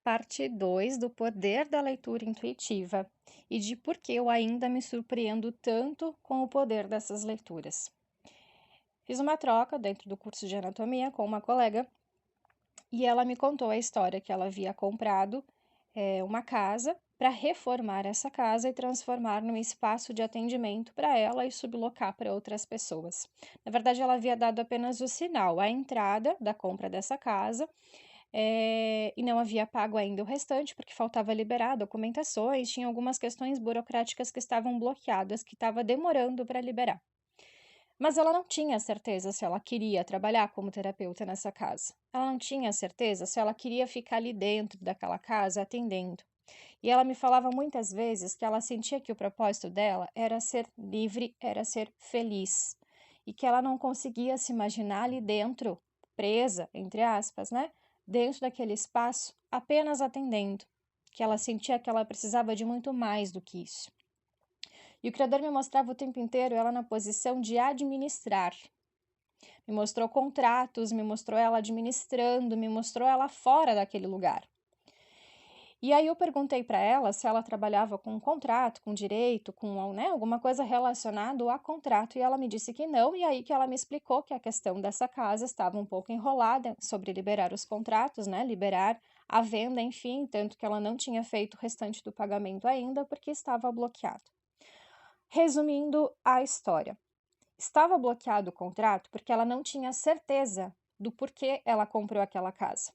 parte 2 do poder da leitura intuitiva e de por que eu ainda me surpreendo tanto com o poder dessas leituras. Fiz uma troca dentro do curso de anatomia com uma colega e ela me contou a história que ela havia comprado uma casa para reformar essa casa e transformar num espaço de atendimento para ela e sublocar para outras pessoas. Na verdade, ela havia dado apenas o sinal, a entrada da compra dessa casa, e não havia pago ainda o restante, porque faltava liberar documentações, tinha algumas questões burocráticas que estavam bloqueadas, que estava demorando para liberar. Mas ela não tinha certeza se ela queria trabalhar como terapeuta nessa casa. Ela não tinha certeza se ela queria ficar ali dentro daquela casa atendendo. E ela me falava muitas vezes que ela sentia que o propósito dela era ser livre, era ser feliz. E que ela não conseguia se imaginar ali dentro, presa, entre aspas, né? Dentro daquele espaço, apenas atendendo. Que ela sentia que ela precisava de muito mais do que isso. E o Criador me mostrava o tempo inteiro ela na posição de administrar. Me mostrou contratos, me mostrou ela administrando, me mostrou ela fora daquele lugar. E aí eu perguntei para ela se ela trabalhava com contrato, com direito, com, né, alguma coisa relacionada a contrato, e ela me disse que não, e aí que ela me explicou que a questão dessa casa estava um pouco enrolada sobre liberar os contratos, né, liberar a venda, enfim, tanto que ela não tinha feito o restante do pagamento ainda porque estava bloqueado. Resumindo a história, estava bloqueado o contrato porque ela não tinha certeza do porquê ela comprou aquela casa.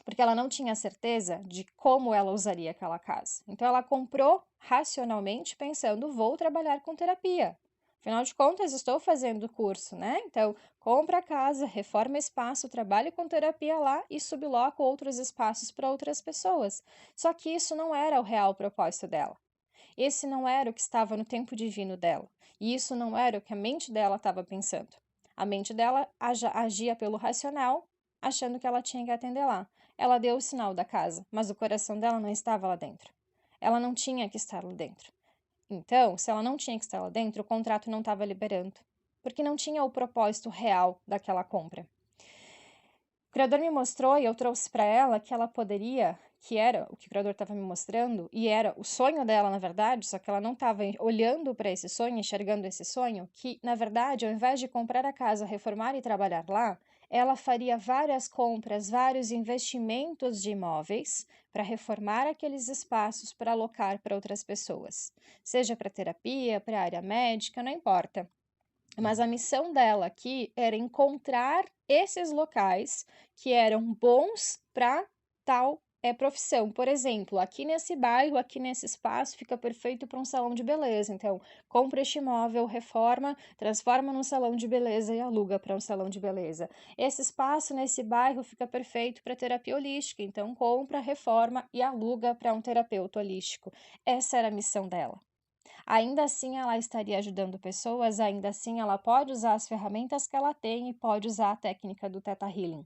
Porque ela não tinha certeza de como ela usaria aquela casa. Então ela comprou racionalmente pensando, vou trabalhar com terapia. Afinal de contas, estou fazendo o curso, né? Então, compra a casa, reforma espaço, trabalhe com terapia lá e subloca outros espaços para outras pessoas. Só que isso não era o real propósito dela. Esse não era o que estava no tempo divino dela. E isso não era o que a mente dela estava pensando. A mente dela agia pelo racional, achando que ela tinha que atender lá. Ela deu o sinal da casa, mas o coração dela não estava lá dentro. Ela não tinha que estar lá dentro. Então, se ela não tinha que estar lá dentro, o contrato não estava liberando, porque não tinha o propósito real daquela compra. O Criador me mostrou e eu trouxe para ela que ela poderia, que era o que o Criador estava me mostrando, e era o sonho dela, na verdade, só que ela não estava olhando para esse sonho, enxergando esse sonho, que, na verdade, ao invés de comprar a casa, reformar e trabalhar lá, ela faria várias compras, vários investimentos de imóveis para reformar aqueles espaços para alocar para outras pessoas, seja para terapia, para área médica, não importa. Mas a missão dela aqui era encontrar esses locais que eram bons para tal profissão. Por exemplo, aqui nesse bairro, aqui nesse espaço, fica perfeito para um salão de beleza. Então, compra este imóvel, reforma, transforma num salão de beleza e aluga para um salão de beleza. Esse espaço nesse bairro fica perfeito para terapia holística. Então, compra, reforma e aluga para um terapeuta holístico. Essa era a missão dela. Ainda assim, ela estaria ajudando pessoas, ainda assim, ela pode usar as ferramentas que ela tem e pode usar a técnica do Theta Healing.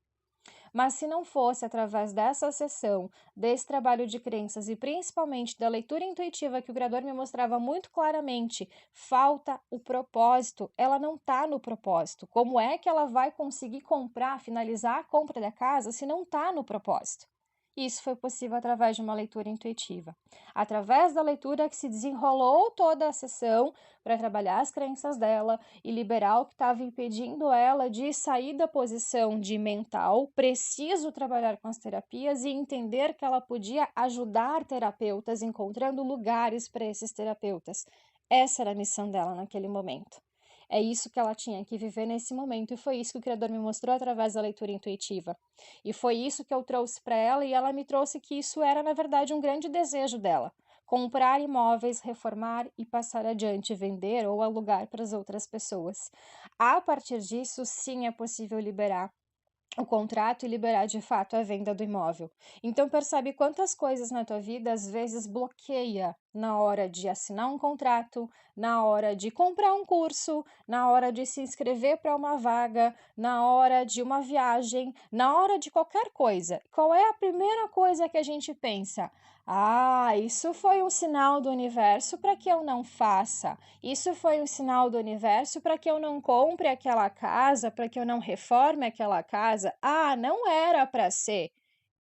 Mas se não fosse através dessa sessão, desse trabalho de crenças e principalmente da leitura intuitiva que o Criador me mostrava muito claramente, falta o propósito, ela não está no propósito. Como é que ela vai conseguir comprar, finalizar a compra da casa se não está no propósito? Isso foi possível através de uma leitura intuitiva. Através da leitura que se desenrolou toda a sessão para trabalhar as crenças dela e liberar o que estava impedindo ela de sair da posição de mental, preciso trabalhar com as terapias e entender que ela podia ajudar terapeutas, encontrando lugares para esses terapeutas. Essa era a missão dela naquele momento. É isso que ela tinha que viver nesse momento e foi isso que o Criador me mostrou através da leitura intuitiva. E foi isso que eu trouxe para ela e ela me trouxe que isso era, na verdade, um grande desejo dela. Comprar imóveis, reformar e passar adiante, vender ou alugar para as outras pessoas. A partir disso, sim, é possível liberar o contrato e liberar de fato a venda do imóvel. Então percebe quantas coisas na tua vida às vezes bloqueia na hora de assinar um contrato, na hora de comprar um curso, na hora de se inscrever para uma vaga, na hora de uma viagem, na hora de qualquer coisa. Qual é a primeira coisa que a gente pensa? Ah, isso foi um sinal do universo para que eu não faça. Isso foi um sinal do universo para que eu não compre aquela casa, para que eu não reforme aquela casa. Ah, não era para ser.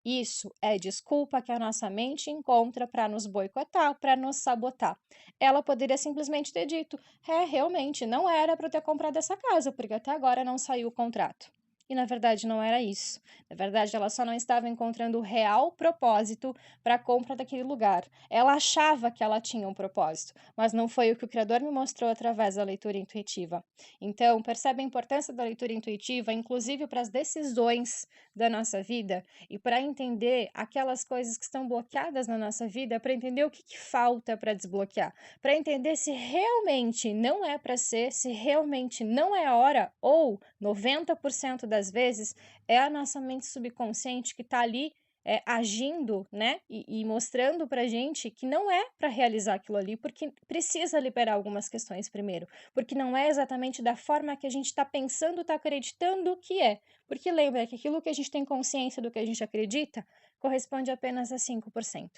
Isso é desculpa que a nossa mente encontra para nos boicotar, para nos sabotar. Ela poderia simplesmente ter dito: é, realmente, não era para eu ter comprado essa casa, porque até agora não saiu o contrato. E na verdade não era isso. Na verdade, ela só não estava encontrando o real propósito para a compra daquele lugar. Ela achava que ela tinha um propósito, mas não foi o que o Criador me mostrou através da leitura intuitiva. Então, percebe a importância da leitura intuitiva, inclusive para as decisões da nossa vida? E para entender aquelas coisas que estão bloqueadas na nossa vida, para entender o que, que falta para desbloquear, para entender se realmente não é para ser, se realmente não é a hora, ou 90% das vezes é a nossa mente subconsciente que está ali agindo, né, e mostrando para gente que não é para realizar aquilo ali, porque precisa liberar algumas questões primeiro, porque não é exatamente da forma que a gente está pensando, está acreditando que é. Porque lembra que aquilo que a gente tem consciência do que a gente acredita corresponde apenas a 5%.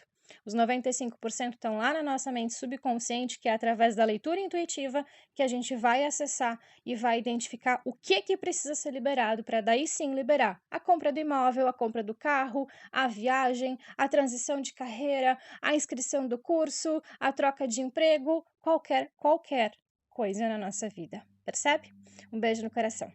Os 95% estão lá na nossa mente subconsciente, que é através da leitura intuitiva que a gente vai acessar e vai identificar o que precisa ser liberado para daí sim liberar a compra do imóvel, a compra do carro, a viagem, a transição de carreira, a inscrição do curso, a troca de emprego, qualquer coisa na nossa vida. Percebe? Um beijo no coração.